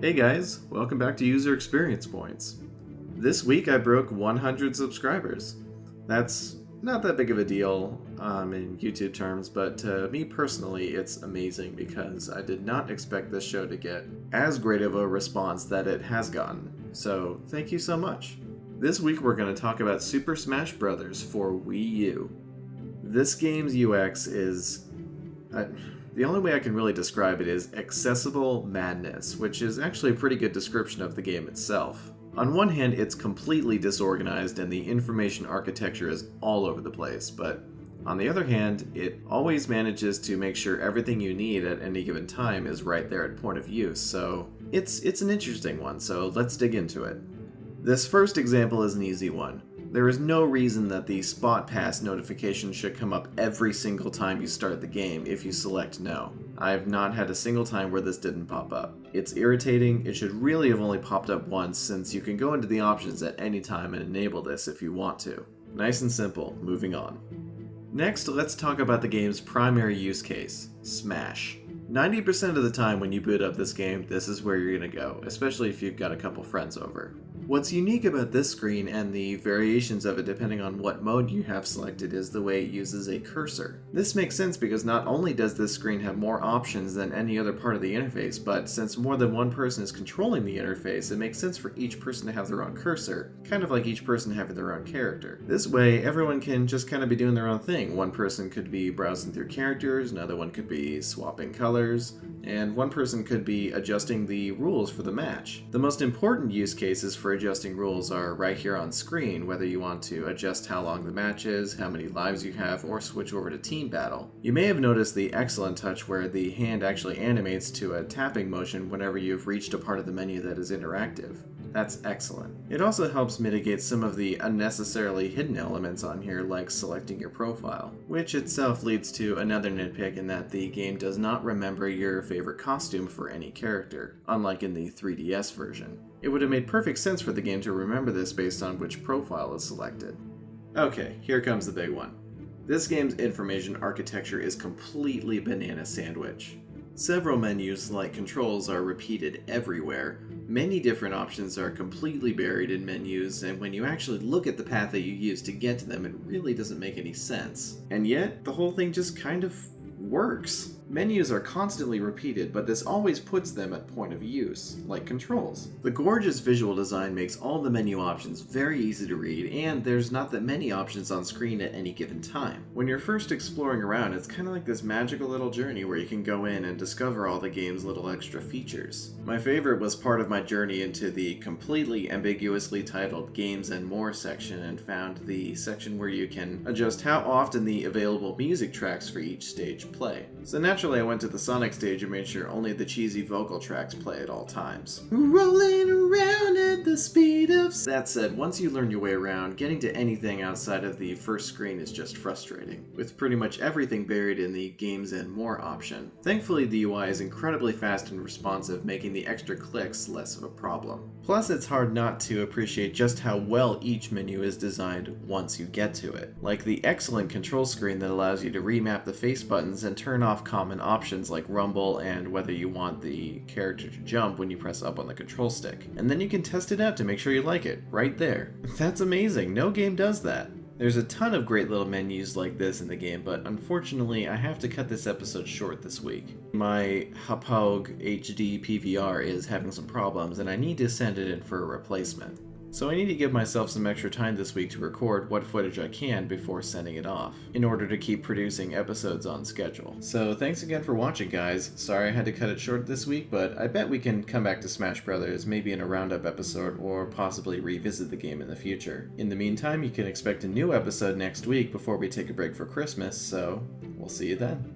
Hey guys, welcome back to User Experience Points. This week I broke 100 subscribers. That's not that big of a deal in YouTube terms, but to me personally it's amazing because I did not expect this show to get as great of a response that it has gotten. So thank you so much. This week we're going to talk about Super Smash Bros. For Wii U. This game's UX is... the only way I can really describe it is accessible madness, which is actually a pretty good description of the game itself. On one hand, it's completely disorganized and the information architecture is all over the place, but on the other hand, it always manages to make sure everything you need at any given time is right there at point of use, so it's an interesting one, so let's dig into it. This first example is an easy one. There is no reason that the Spot Pass notification should come up every single time you start the game if you select no. I've not had a single time where this didn't pop up. It's irritating. It should really have only popped up once since you can go into the options at any time and enable this if you want to. Nice and simple, moving on. Next, let's talk about the game's primary use case, Smash. 90% of the time when you boot up this game, this is where you're gonna go, especially if you've got a couple friends over. What's unique about this screen and the variations of it depending on what mode you have selected is the way it uses a cursor. This makes sense because not only does this screen have more options than any other part of the interface, but since more than one person is controlling the interface, it makes sense for each person to have their own cursor, kind of like each person having their own character. This way, everyone can just kind of be doing their own thing. One person could be browsing through characters, another one could be swapping colors, and one person could be adjusting the rules for the match. The most important use cases for adjusting rules are right here on screen, whether you want to adjust how long the match is, how many lives you have, or switch over to team battle. You may have noticed the excellent touch where the hand actually animates to a tapping motion whenever you've reached a part of the menu that is interactive. That's excellent. It also helps mitigate some of the unnecessarily hidden elements on here, like selecting your profile, which itself leads to another nitpick in that the game does not remember your favorite costume for any character, unlike in the 3DS version. It would have made perfect sense for the game to remember this based on which profile is selected. Okay, here comes the big one. This game's information architecture is completely banana sandwich. Several menus, like controls, are repeated everywhere. Many different options are completely buried in menus, and when you actually look at the path that you use to get to them, it really doesn't make any sense. And yet, the whole thing just kind of works. Menus are constantly repeated, but this always puts them at point of use, like controls. The gorgeous visual design makes all the menu options very easy to read, and there's not that many options on screen at any given time. When you're first exploring around, it's kind of like this magical little journey where you can go in and discover all the game's little extra features. My favorite was part of my journey into the completely ambiguously titled Games and More section and found the section where you can adjust how often the available music tracks for each stage play. So naturally I went to the Sonic stage and made sure only the cheesy vocal tracks play at all times. Rolling around at the speed of... That said, once you learn your way around, getting to anything outside of the first screen is just frustrating, with pretty much everything buried in the Games and More option. Thankfully the UI is incredibly fast and responsive, making the extra clicks less of a problem. Plus it's hard not to appreciate just how well each menu is designed once you get to it. Like the excellent control screen that allows you to remap the face buttons and turn off common options like rumble and whether you want the character to jump when you press up on the control stick. And then you can test it out to make sure you like it, right there. That's amazing, no game does that. There's a ton of great little menus like this in the game, but unfortunately I have to cut this episode short this week. My Hauppauge HD PVR is having some problems and I need to send it in for a replacement. So I need to give myself some extra time this week to record what footage I can before sending it off, in order to keep producing episodes on schedule. So thanks again for watching, guys. Sorry I had to cut it short this week, but I bet we can come back to Smash Brothers, maybe in a roundup episode, or possibly revisit the game in the future. In the meantime, you can expect a new episode next week before we take a break for Christmas, so we'll see you then.